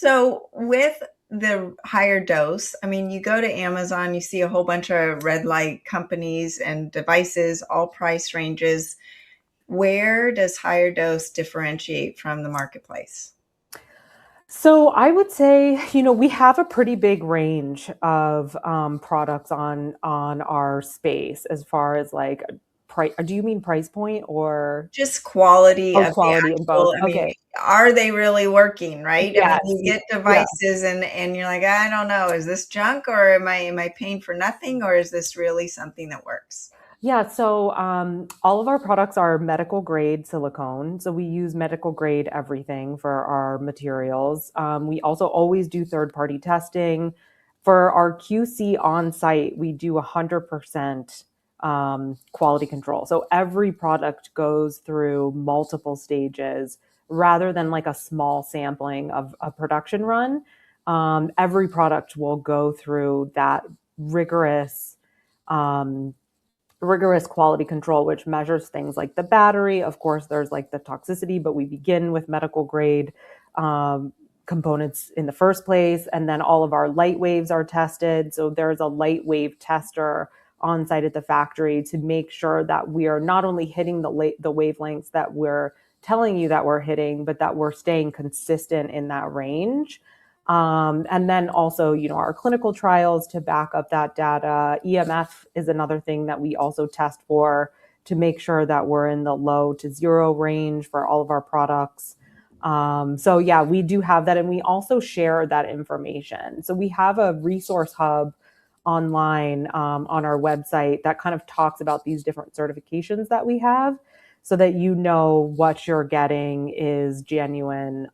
So with the higher dose, I mean, you go to Amazon, you see a whole bunch of red light companies and devices, all price ranges. Where does higher dose differentiate from the marketplace? So I would say, we have a pretty big range of products on our space as far as like price. Do you mean price point or Just quality oh, of the quality in both? actual, I mean, Okay. are they really working, right? I mean, Yes. you get Yeah. devices and you're like, I don't know, is this junk or am I paying for nothing or is this really something that works? Yeah, so all of our products are medical grade silicone. So we use medical grade everything for our materials. We also always do third party testing. For our QC on site, we do 100% quality control. So every product goes through multiple stages rather than like a small sampling of a production run. Every product will go through that rigorous. Um, rigorous quality control, which measures things like the battery. Of course, there's like the toxicity, but we begin with medical grade components in the first place. And then all of our light waves are tested. So there's a light wave tester on site at the factory to make sure that we are not only hitting the wavelengths that we're telling you that we're hitting, but that we're staying consistent in that range. And then also, our clinical trials to back up that data. EMF is another thing that we also test for to make sure that we're in the low to zero range for all of our products. So yeah, we do have that, and we also share that information. So we have a resource hub online on our website that kind of talks about these different certifications that we have, so that what you're getting is genuine.